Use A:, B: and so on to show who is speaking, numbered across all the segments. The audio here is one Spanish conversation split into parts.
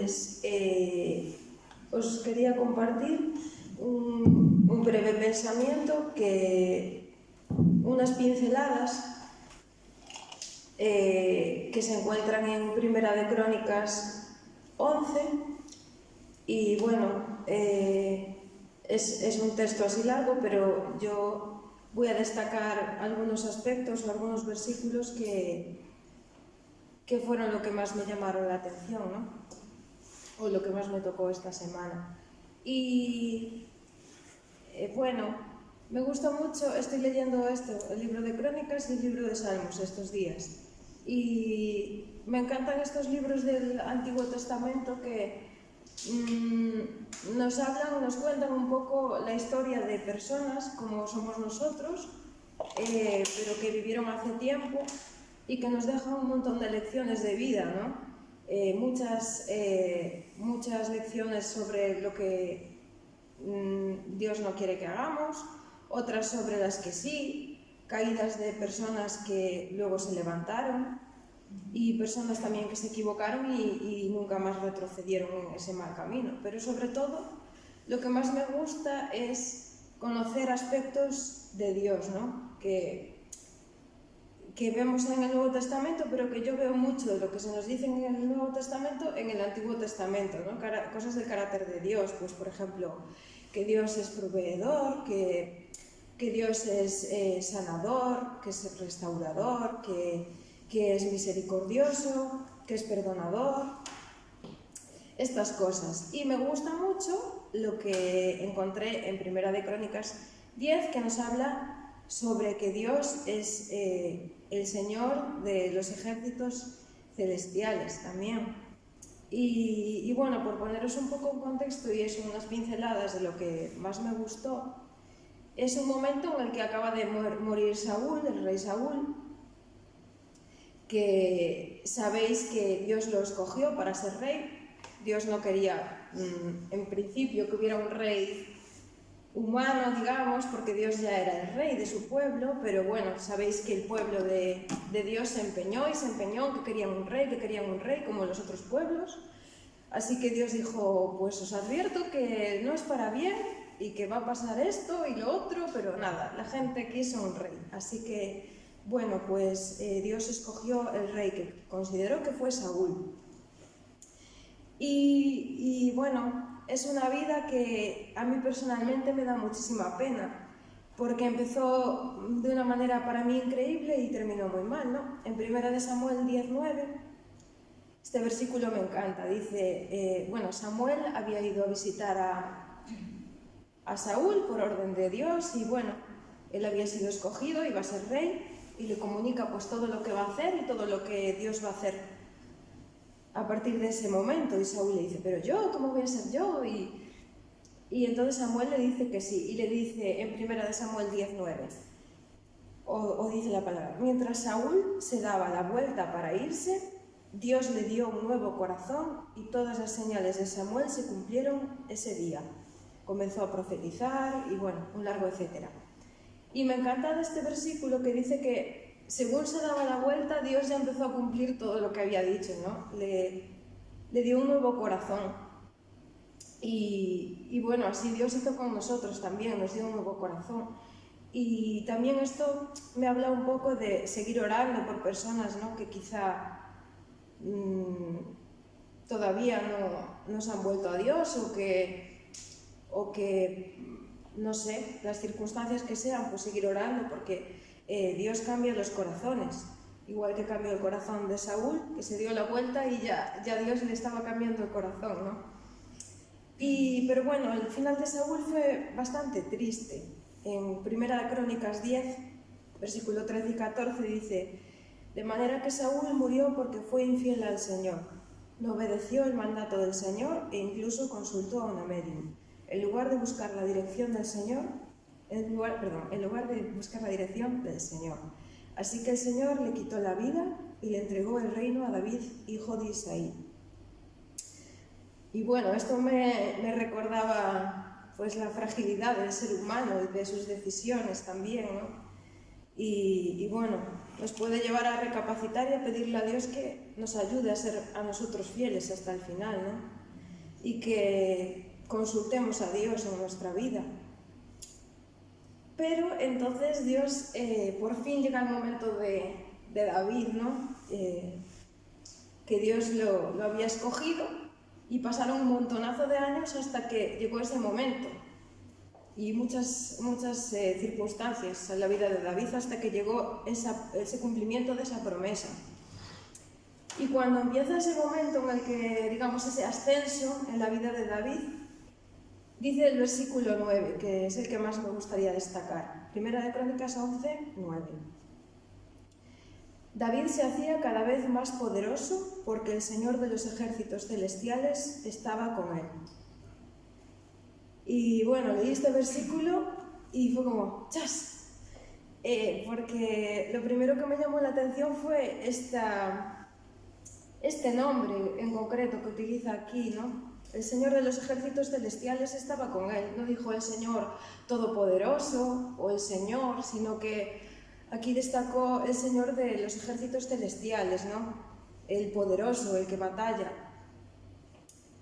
A: pues os quería compartir un breve pensamiento, unas pinceladas que se encuentran en Primera de Crónicas 11, y bueno, es un texto así largo, pero yo voy a destacar algunos aspectos o algunos versículos que fueron lo que más me llamaron la atención, ¿no? O lo que más me tocó esta semana. Y bueno, me gusta mucho, estoy leyendo el libro de Crónicas y el libro de Salmos estos días. Y me encantan estos libros del Antiguo Testamento que nos cuentan un poco la historia de personas como somos nosotros, pero que vivieron hace tiempo y que nos dejan un montón de lecciones de vida, ¿no? Muchas lecciones sobre lo que Dios no quiere que hagamos, otras sobre las que sí, caídas de personas que luego se levantaron y personas también que se equivocaron y nunca más retrocedieron en ese mal camino. Pero sobre todo, lo que más me gusta es conocer aspectos de Dios, ¿no? que vemos en el Nuevo Testamento, pero que yo veo mucho de lo que se nos dice en el Nuevo Testamento en el Antiguo Testamento, ¿no? Cosas del carácter de Dios, pues por ejemplo, que Dios es proveedor, que Dios es sanador, que es restaurador, que es misericordioso, que es perdonador, estas cosas. Y me gusta mucho lo que encontré en Primera de Crónicas 10, que nos habla sobre que Dios es el Señor de los ejércitos celestiales también. Y bueno, por poneros un poco en contexto y eso, unas pinceladas de lo que más me gustó, es un momento en el que acaba de morir Saúl, el rey Saúl, que sabéis que Dios lo escogió para ser rey. Dios no quería, en principio, que hubiera un rey humano, digamos, porque Dios ya era el rey de su pueblo, pero bueno, sabéis que el pueblo de Dios se empeñó que querían un rey como los otros pueblos. Así que Dios dijo, pues os advierto que no es para bien y que va a pasar esto y lo otro, pero nada, la gente quiso un rey. Así que, bueno, pues Dios escogió el rey que consideró que fue Saúl. Y bueno, es una vida que a mí personalmente me da muchísima pena, porque empezó de una manera para mí increíble y terminó muy mal, ¿no? En 1 Samuel 10:9, este versículo me encanta, dice, bueno, Samuel había ido a visitar a Saúl por orden de Dios y bueno, él había sido escogido, iba a ser rey y le comunica pues todo lo que va a hacer y todo lo que Dios va a hacer a partir de ese momento. Y Saúl le dice, pero yo, ¿cómo voy a ser yo? Y entonces Samuel le dice que sí, y le dice en 1 Samuel 10:9, o dice la palabra, mientras Saúl se daba la vuelta para irse, Dios le dio un nuevo corazón y todas las señales de Samuel se cumplieron ese día. Comenzó a profetizar y bueno, un largo etcétera. Y me encanta de este versículo que dice que según se daba la vuelta, Dios ya empezó a cumplir todo lo que había dicho, ¿no? Le dio un nuevo corazón. Y bueno, así Dios hizo con nosotros también, nos dio un nuevo corazón. Y también esto me habla un poco de seguir orando por personas, ¿no? Que quizá todavía no se han vuelto a Dios o que no sé, las circunstancias que sean, pues seguir orando, porque Dios cambia los corazones, igual que cambió el corazón de Saúl, que se dio la vuelta y ya Dios le estaba cambiando el corazón, ¿no? Pero bueno, el final de Saúl fue bastante triste. En 1 Crónicas 10, versículo 13 y 14 dice, de manera que Saúl murió porque fue infiel al Señor, no obedeció el mandato del Señor e incluso consultó a una medium. En lugar de buscar la dirección del Señor, Así que el Señor le quitó la vida y le entregó el reino a David, hijo de Isaí. Y bueno, esto me recordaba pues la fragilidad del ser humano y de sus decisiones también, ¿no? Y bueno, nos puede llevar a recapacitar y a pedirle a Dios que nos ayude a ser a nosotros fieles hasta el final, ¿no? y que consultemos a Dios en nuestra vida. Pero entonces Dios, por fin llega el momento de David, ¿no? Que Dios lo había escogido y pasaron un montonazo de años hasta que llegó ese momento. Y muchas circunstancias en la vida de David hasta que llegó ese cumplimiento de esa promesa. Y cuando empieza ese momento en el que, digamos, ese ascenso en la vida de David, dice el versículo 9, que es el que más me gustaría destacar. Primera de Crónicas 11, 9. David se hacía cada vez más poderoso porque el Señor de los ejércitos celestiales estaba con él. Y bueno, leí este versículo y fue como ¡chas! Porque lo primero que me llamó la atención fue este nombre en concreto que utiliza aquí, ¿no? El Señor de los ejércitos celestiales estaba con él. No dijo el Señor todopoderoso o el Señor, sino que aquí destacó el Señor de los ejércitos celestiales, ¿no? El poderoso, el que batalla.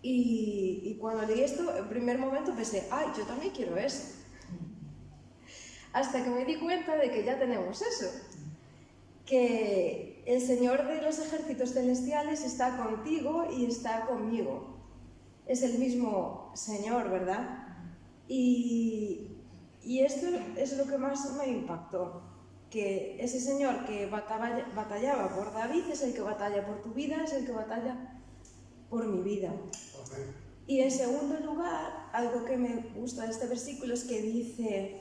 A: Y cuando leí esto, en primer momento pensé, ¡ay, yo también quiero eso! Hasta que me di cuenta de que ya tenemos eso. Que el Señor de los ejércitos celestiales está contigo y está conmigo. Es el mismo Señor, ¿verdad? Y esto es lo que más me impactó. Que ese Señor que batallaba por David es el que batalla por tu vida, es el que batalla por mi vida. Y en segundo lugar, algo que me gusta de este versículo es que dice,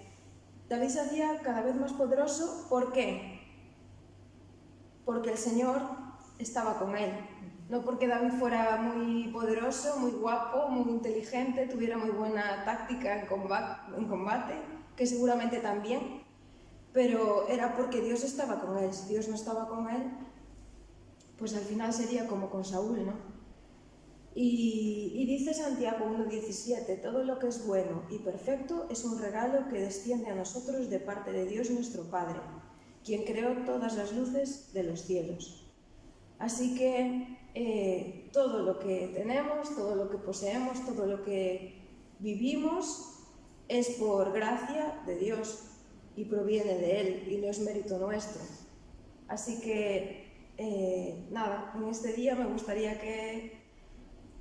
A: David se hacía cada vez más poderoso, ¿por qué? Porque el Señor estaba con él. No porque David fuera muy poderoso, muy guapo, muy inteligente, tuviera muy buena táctica en combate, que seguramente también, pero era porque Dios estaba con él. Si Dios no estaba con él, pues al final sería como con Saúl, ¿no? Y dice Santiago 1:17, todo lo que es bueno y perfecto es un regalo que desciende a nosotros de parte de Dios nuestro Padre, quien creó todas las luces de los cielos. Así que todo lo que tenemos, todo lo que poseemos, todo lo que vivimos es por gracia de Dios y proviene de Él y no es mérito nuestro. Así que, nada, en este día me gustaría que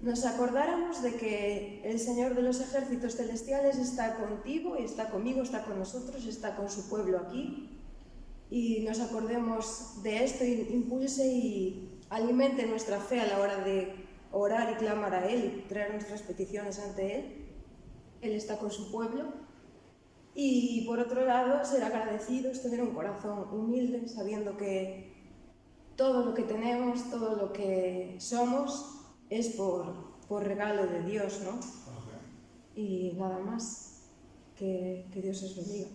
A: nos acordáramos de que el Señor de los ejércitos celestiales está contigo y está conmigo, está con nosotros, está con su pueblo aquí. Y nos acordemos de esto y impulse y alimente nuestra fe a la hora de orar y clamar a Él y traer nuestras peticiones ante Él. Él está con su pueblo. Y por otro lado, ser agradecidos, tener un corazón humilde, sabiendo que todo lo que tenemos, todo lo que somos, es por regalo de Dios, ¿no? Y nada más, que Dios os bendiga.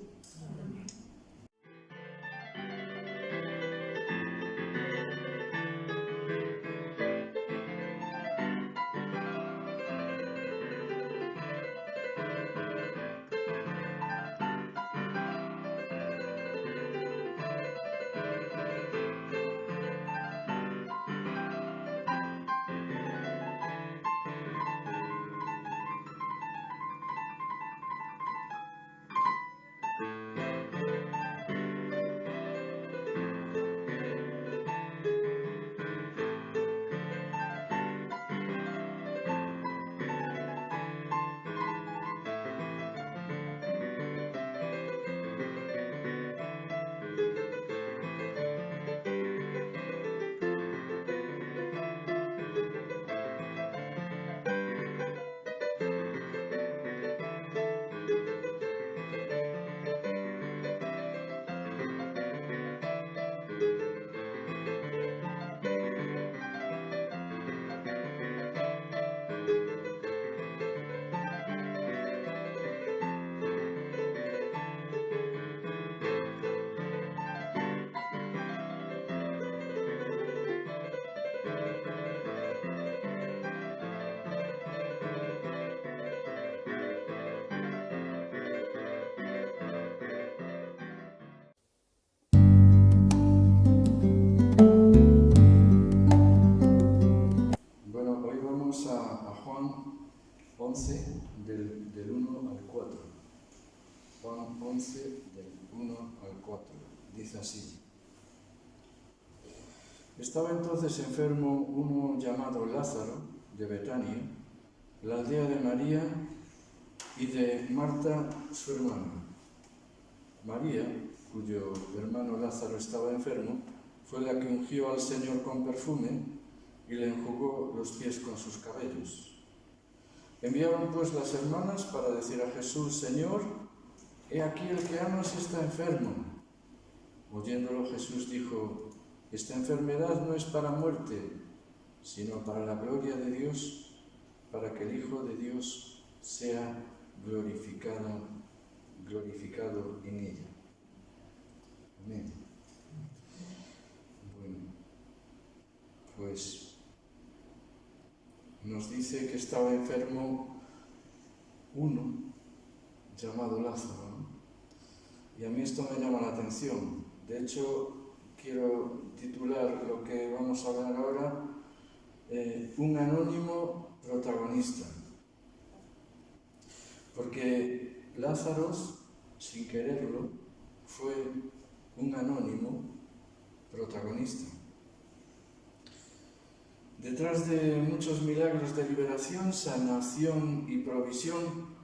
B: Bueno, hoy vamos a Juan 11, del 1 al 4. Juan 11, del 1 al 4. Dice así. Estaba entonces enfermo uno llamado Lázaro, de Betania, la aldea de María y de Marta, su hermana. María, cuyo hermano Lázaro estaba enfermo, fue la que ungió al Señor con perfume y le enjugó los pies con sus cabellos. Enviaron pues las hermanas para decir a Jesús: Señor, he aquí el que amas está enfermo. Oyéndolo Jesús dijo: esta enfermedad no es para muerte, sino para la gloria de Dios, para que el Hijo de Dios sea glorificado en ella. Amén. Bueno, pues nos dice que estaba enfermo uno llamado Lázaro, ¿no? Y a mí esto me llama la atención. De hecho, quiero titular lo que vamos a hablar ahora, un anónimo protagonista. Porque Lázaro, sin quererlo, fue un anónimo protagonista. Detrás de muchos milagros de liberación, sanación y provisión,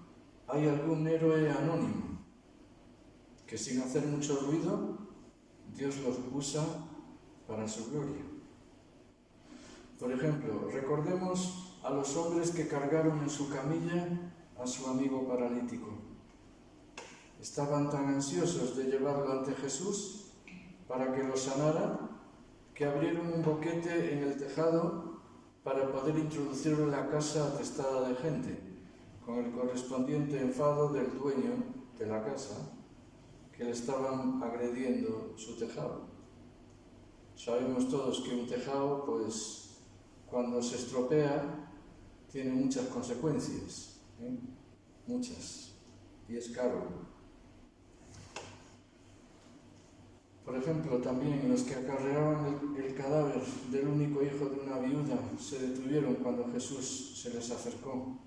B: hay algún héroe anónimo que, sin hacer mucho ruido, Dios los usa para su gloria. Por ejemplo, recordemos a los hombres que cargaron en su camilla a su amigo paralítico. Estaban tan ansiosos de llevarlo ante Jesús para que lo sanara, que abrieron un boquete en el tejado para poder introducirlo en la casa atestada de gente, con el correspondiente enfado del dueño de la casa, que le estaban agrediendo su tejado. Sabemos todos que un tejado, pues, cuando se estropea, tiene muchas consecuencias, muchas, y es caro. Por ejemplo, también los que acarreaban el cadáver del único hijo de una viuda se detuvieron cuando Jesús se les acercó,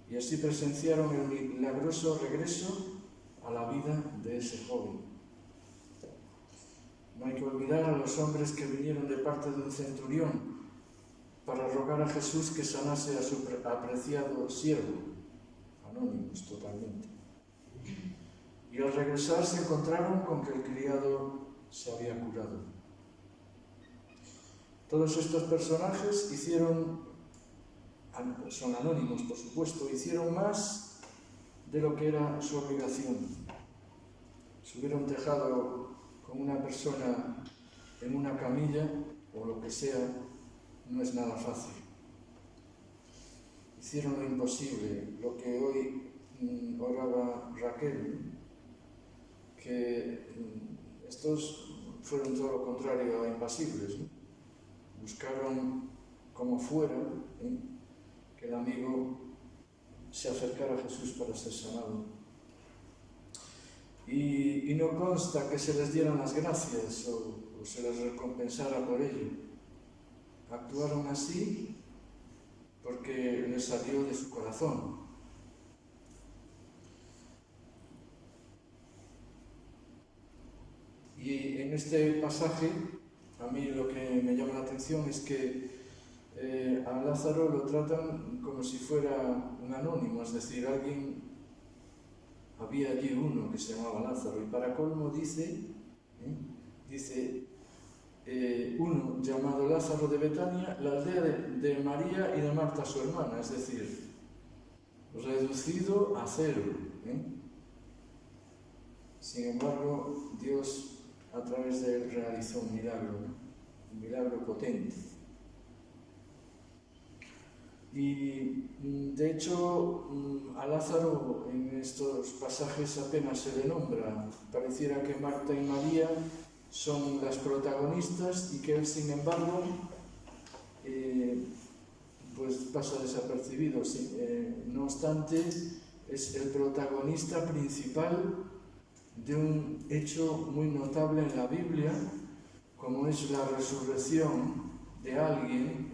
B: y así presenciaron el milagroso regreso a la vida de ese joven. No hay que olvidar a los hombres que vinieron de parte de un centurión para rogar a Jesús que sanase a su apreciado siervo, anónimos totalmente. Y al regresar se encontraron con que el criado se había curado. Todos estos personajes son anónimos, por supuesto, hicieron más de lo que era su obligación. Subir a un tejado con una persona en una camilla o lo que sea no es nada fácil. Hicieron lo imposible, lo que hoy oraba Raquel, que estos fueron todo lo contrario a impasibles, ¿no? Buscaron como fuera que el amigo se acercara a Jesús para ser sanado. Y no consta que se les dieran las gracias o se les recompensara por ello. Actuaron así porque les salió de su corazón. Y en este pasaje, a mí lo que me llama la atención es que a Lázaro lo tratan como si fuera un anónimo, es decir, había allí uno que se llamaba Lázaro, y para colmo dice uno llamado Lázaro de Betania, la aldea de María y de Marta su hermana, es decir, reducido a cero. Sin embargo, Dios a través de él realizó un milagro potente. Y de hecho a Lázaro en estos pasajes apenas se le nombra. Pareciera que Marta y María son las protagonistas y que él, sin embargo, pues pasa desapercibido. No obstante, es el protagonista principal de un hecho muy notable en la Biblia, como es la resurrección de alguien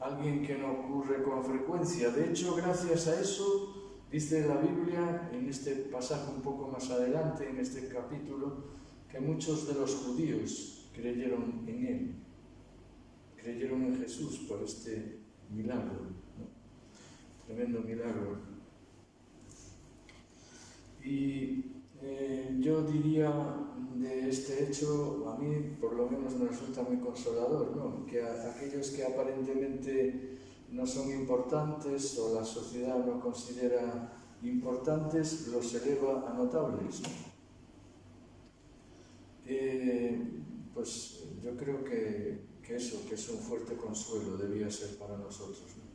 B: alguien que no ocurre con frecuencia. De hecho, gracias a eso, dice la Biblia, en este pasaje un poco más adelante, en este capítulo, que muchos de los judíos creyeron en él, creyeron en Jesús por este milagro, ¿no? Tremendo milagro. Y yo diría de este hecho, a mí por lo menos me resulta muy consolador, ¿no? Que aquellos que aparentemente no son importantes o la sociedad no considera importantes, los eleva a notables, ¿no? Pues yo creo que eso, que es un fuerte consuelo, debía ser para nosotros, ¿no?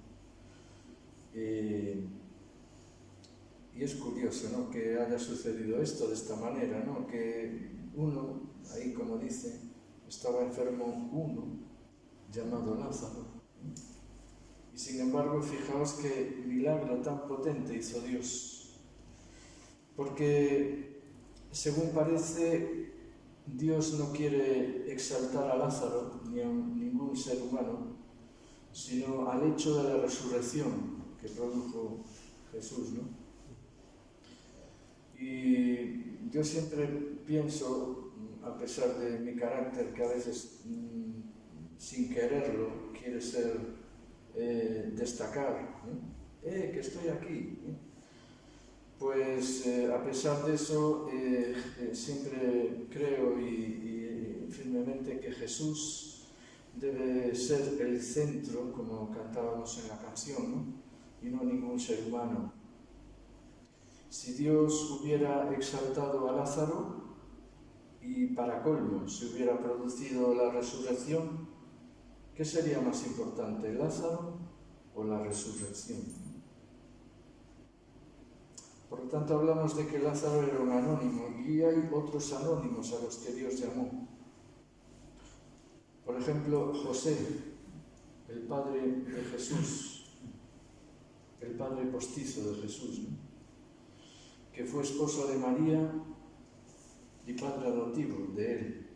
B: Y es curioso, ¿no?, que haya sucedido esto de esta manera, ¿no?, que uno, ahí como dice, estaba enfermo uno, llamado Lázaro, y sin embargo, fijaos qué milagro tan potente hizo Dios, porque según parece, Dios no quiere exaltar a Lázaro ni a ningún ser humano, sino al hecho de la resurrección que produjo Jesús, ¿no? Y yo siempre pienso, a pesar de mi carácter que a veces sin quererlo quiere ser destacar, que estoy aquí, pues a pesar de eso siempre creo y firmemente que Jesús debe ser el centro, como cantábamos en la canción, ¿no?, y no ningún ser humano. Si Dios hubiera exaltado a Lázaro y para colmo se hubiera producido la resurrección, ¿qué sería más importante, Lázaro o la resurrección? Por lo tanto, hablamos de que Lázaro era un anónimo y hay otros anónimos a los que Dios llamó. Por ejemplo, José, el padre de Jesús, el padre postizo de Jesús, ¿no?, que fue esposo de María y padre adoptivo de él.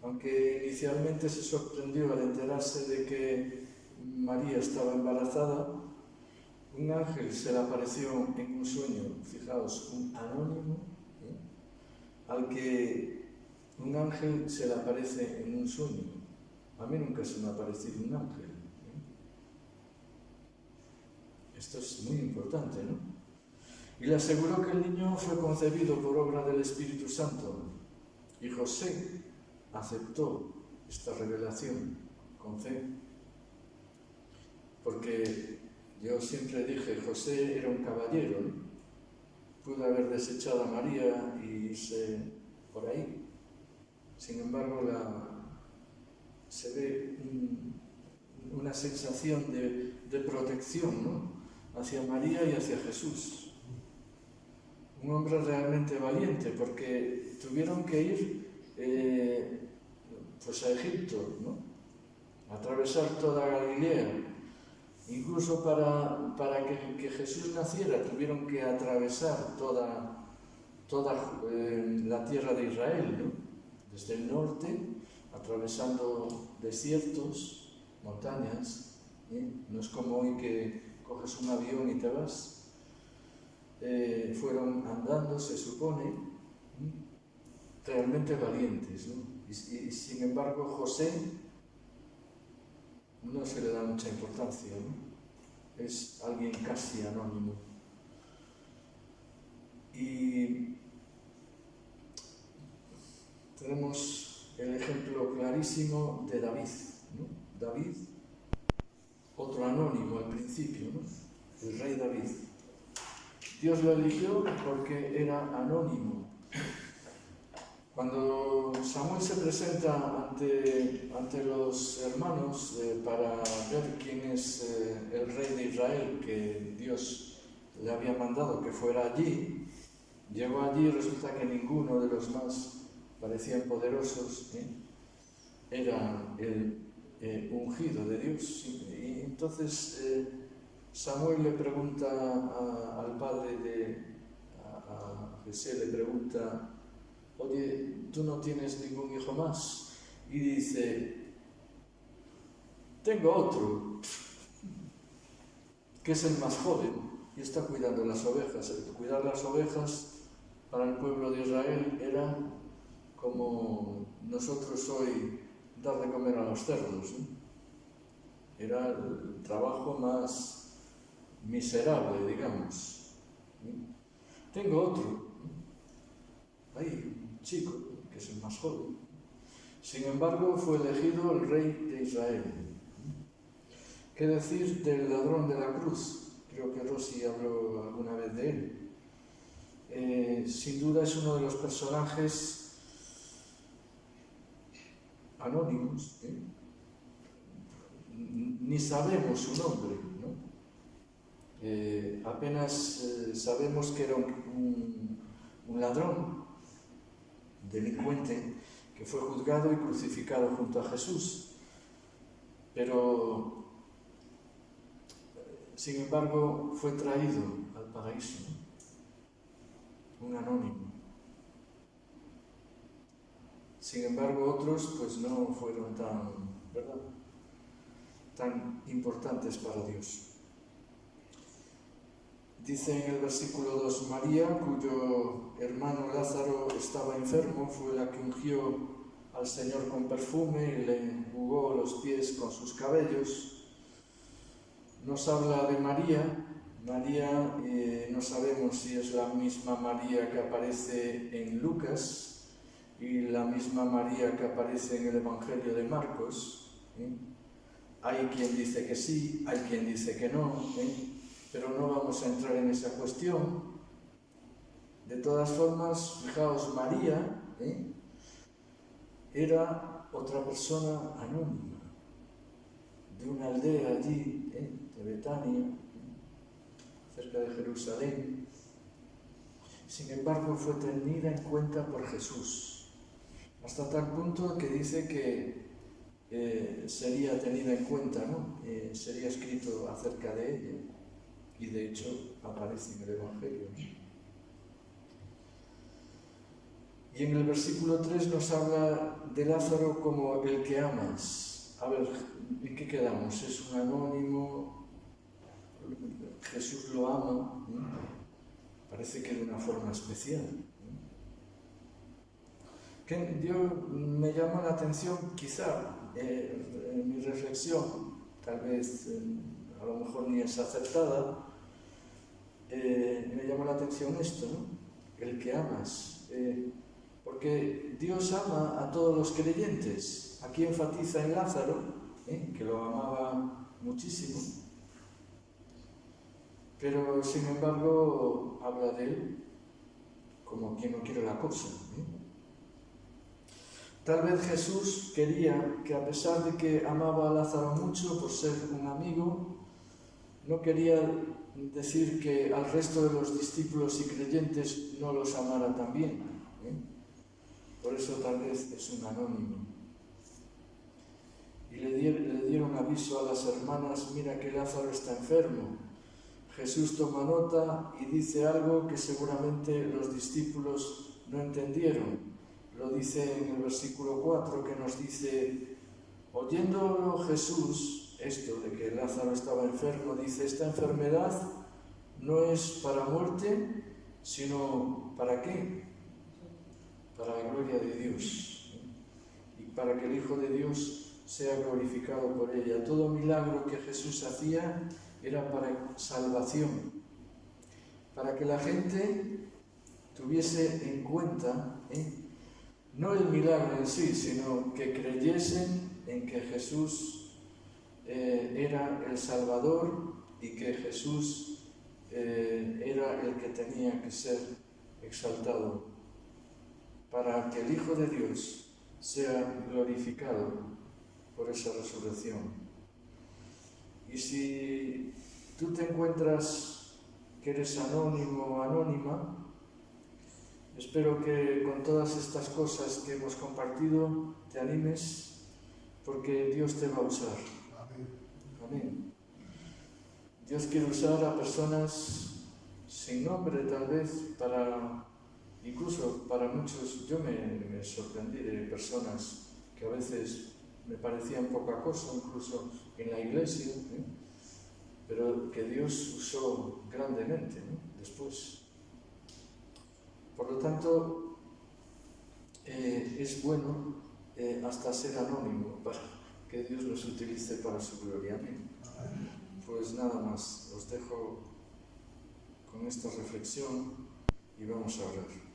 B: Aunque inicialmente se sorprendió al enterarse de que María estaba embarazada, un ángel se le apareció en un sueño, fijaos, un anónimo, al que un ángel se le aparece en un sueño. A mí nunca se me ha aparecido un ángel. Esto es muy importante, ¿no? Y le aseguró que el niño fue concebido por obra del Espíritu Santo. Y José aceptó esta revelación con fe. Porque yo siempre dije, José era un caballero, ¿no? Pudo haber desechado a María y irse por ahí. Sin embargo, se ve una sensación de protección, ¿no?, hacia María y hacia Jesús. Un hombre realmente valiente, porque tuvieron que ir pues a Egipto, ¿no?, atravesar toda Galilea. Incluso para que Jesús naciera tuvieron que atravesar toda la tierra de Israel, ¿no?, desde el norte, atravesando desiertos, montañas, no es como hoy que coges un avión y te vas. Fueron andando, se supone, realmente valientes, ¿no? Y sin embargo José no se le da mucha importancia, ¿no? Es alguien casi anónimo. Y tenemos el ejemplo clarísimo de David, ¿no? David, otro anónimo al principio, ¿no?, el rey David. Dios lo eligió porque era anónimo. Cuando Samuel se presenta ante los hermanos para ver quién es el rey de Israel que Dios le había mandado que fuera allí, llegó allí y resulta que ninguno de los más parecían poderosos era el ungido de Dios. Y entonces Samuel le pregunta al padre a Jesé, le pregunta, oye, ¿tú no tienes ningún hijo más? Y dice, Tengo otro, que es el más joven, y está cuidando las ovejas. Cuidar las ovejas para el pueblo de Israel era como nosotros hoy dar de comer a los cerdos, ¿no? Era el trabajo más miserable, digamos. Tengo otro, hay un chico que es el más joven. Sin embargo, fue elegido el rey de Israel. ¿Qué decir del ladrón de la cruz? Creo que Rosy habló alguna vez de él. Sin duda es uno de los personajes anónimos, ni sabemos su nombre, ¿no? Apenas sabemos que era un ladrón, delincuente, que fue juzgado y crucificado junto a Jesús. Pero, sin embargo, fue traído al paraíso, ¿no? Un anónimo. Sin embargo, otros pues no fueron tan importantes para Dios. Dice en el versículo 2, María, cuyo hermano Lázaro estaba enfermo, fue la que ungió al Señor con perfume y le enjugó los pies con sus cabellos. Nos habla de María. María, no sabemos si es la misma María que aparece en Lucas y la misma María que aparece en el Evangelio de Marcos. Hay quien dice que sí, hay quien dice que no, pero no vamos a entrar en esa cuestión. De todas formas, fijaos, María era otra persona anónima, de una aldea allí, de Betania, cerca de Jerusalén. Sin embargo, fue tenida en cuenta por Jesús, hasta tal punto que dice que sería tenida en cuenta, ¿no? Sería escrito acerca de ella, y de hecho aparece en el Evangelio, ¿no? Y en el versículo 3 nos habla de Lázaro como el que amas. A ver, ¿en qué quedamos? ¿Es un anónimo? ¿Jesús lo ama? Parece que de una forma especial. Me llama la atención, quizá, en mi reflexión, tal vez a lo mejor ni es acertada, me llama la atención esto, ¿no? El que amas. Porque Dios ama a todos los creyentes. Aquí enfatiza en Lázaro, que lo amaba muchísimo, pero sin embargo habla de él como quien no quiere la cosa. Tal vez Jesús quería que, a pesar de que amaba a Lázaro mucho por ser un amigo, no quería decir que al resto de los discípulos y creyentes no los amara también. Por eso tal vez es un anónimo. Y le dieron aviso a las hermanas: mira que Lázaro está enfermo. Jesús toma nota y dice algo que seguramente los discípulos no entendieron. Lo dice en el versículo 4, que nos dice: oyéndolo Jesús, esto de que Lázaro estaba enfermo, dice: esta enfermedad no es para muerte, sino ¿para qué? Para la gloria de Dios, y para que el Hijo de Dios sea glorificado por ella. Todo milagro que Jesús hacía era para salvación, para que la gente tuviese en cuenta, no el milagro en sí, sino que creyesen en que Jesús era el Salvador y que Jesús era el que tenía que ser exaltado, para que el Hijo de Dios sea glorificado por esa resurrección. Y si tú te encuentras que eres anónimo o anónima, espero que con todas estas cosas que hemos compartido te animes, porque Dios te va a usar. Amén. Dios quiere usar a personas sin nombre, tal vez, incluso para muchos. Yo me sorprendí de personas que a veces me parecían poca cosa, incluso en la iglesia, pero que Dios usó grandemente, ¿no? Después. Por lo tanto, es bueno hasta ser anónimo para que Dios nos utilice para su gloria. Amén. Pues nada más, os dejo con esta reflexión y vamos a orar.